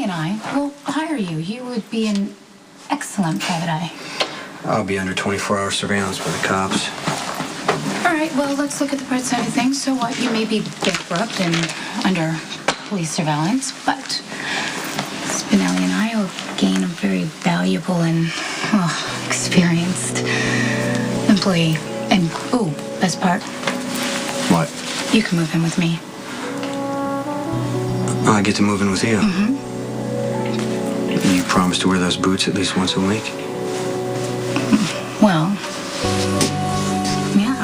Spinelli and I will hire you. You would be an excellent private eye. I'll be under 24-hour surveillance by the cops. All right, well, let's look at the bright side of things. So what? You may be bankrupt and under police surveillance, but Spinelli and I will gain a very valuable and experienced employee. And, best part. What? You can move in with me. Oh, I get to move in with you? Mm-hmm. You promise to wear those boots at least once a week? Well, yeah.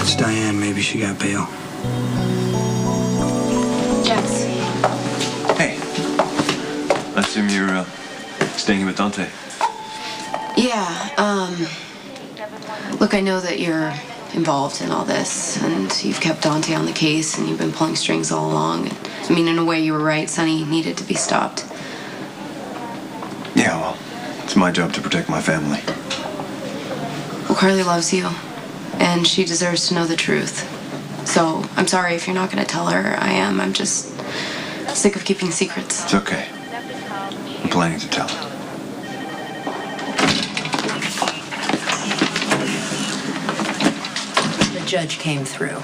It's Diane. Maybe she got bail. Jess. Hey. I assume you're staying here with Dante. Yeah, look, I know that you're involved in all this, and you've kept Dante on the case, and you've been pulling strings all along. I mean, in a way, you were right. Sonny needed to be stopped. Yeah, well, it's my job to protect my family. Well, Carly loves you, and she deserves to know the truth. So, I'm sorry if you're not going to tell her. I'm just sick of keeping secrets. It's okay. I'm planning to tell her. The judge came through.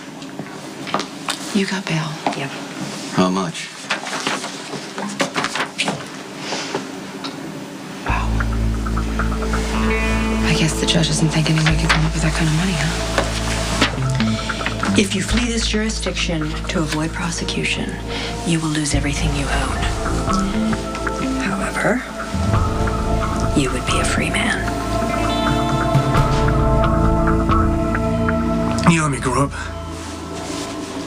You got bail. Yep. How much? Wow. I guess the judge doesn't think anybody could come up with that kind of money, huh? If you flee this jurisdiction to avoid prosecution, you will lose everything you own. However, you would be a free man. You let me grow up.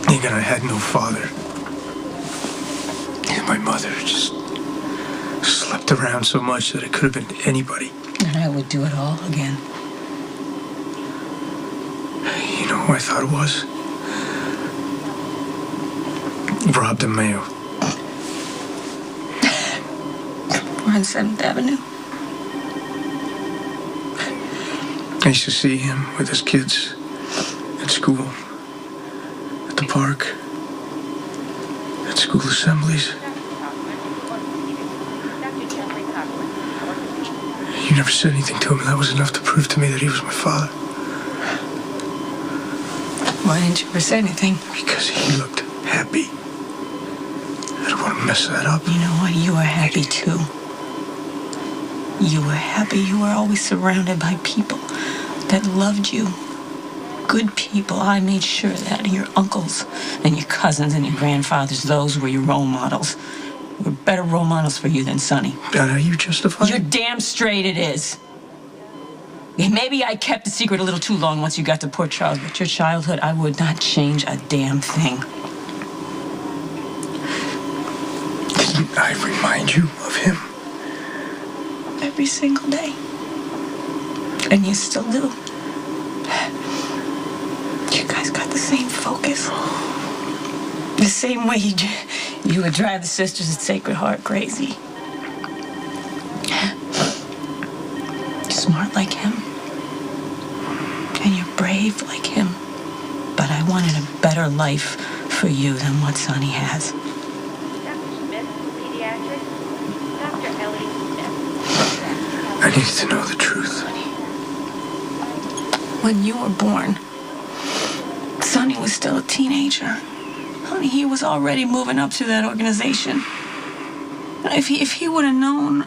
Thinking I had no father. And my mother just slept around so much that it could have been anybody. And I would do it all again. You know who I thought it was? Rob DeMeo. We're on 7th Avenue. I used to see him with his kids at school, at the park, at school assemblies. You never said anything to him, and that was enough to prove to me that he was my father. Why didn't you ever say anything? Because he looked happy. I don't want to mess that up. You know what? You were happy too. You were happy. You were always surrounded by people that loved you. Good people. I made sure that your uncles and your cousins and your grandfathers, those were your role models. Were better role models for you than Sonny. Now, are you justified? You're damn straight it is. Maybe I kept the secret a little too long once you got to Port Charles, but your childhood, I would not change a damn thing. Didn't I remind you of him? Every single day. And you still do. You guys got the same focus. The same way you would drive the sisters at Sacred Heart crazy. You're smart like him. And you're brave like him. But I wanted a better life for you than what Sonny has. I needed to know the truth. When you were born, Sonny was still a teenager. Honey, he was already moving up through that organization. If he would have known,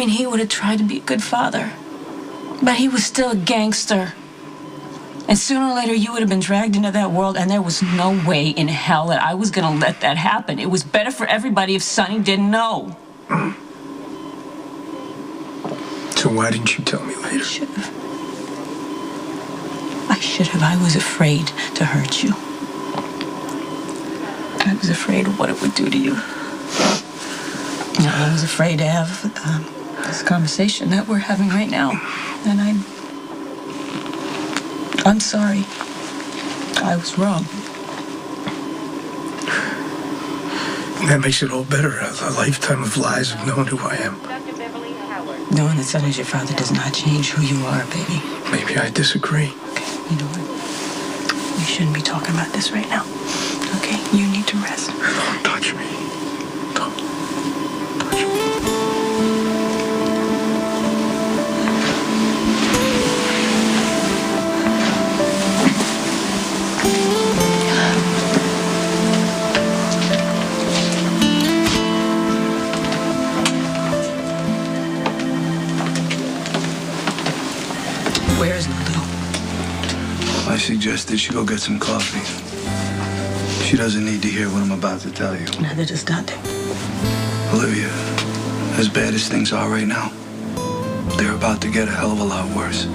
he would have tried to be a good father. But he was still a gangster. And sooner or later, you would have been dragged into that world, and there was no way in hell that I was going to let that happen. It was better for everybody if Sonny didn't know. So why didn't you tell me later? I should have. I was afraid to hurt you. I was afraid of what it would do to you. I was afraid to have this conversation that we're having right now. And I'm sorry. I was wrong. That makes it all better. A lifetime of lies of knowing who I am. Knowing that Sonny's your father does not change who you are, baby. Maybe I disagree. Okay. You know what? We shouldn't be talking about this right now. Okay? You need to rest. Don't touch me. Don't touch me. Where's Lulu? I suggested she go get some coffee. She doesn't need to hear what I'm about to tell you. Neither does Dante. Olivia, as bad as things are right now, they're about to get a hell of a lot worse.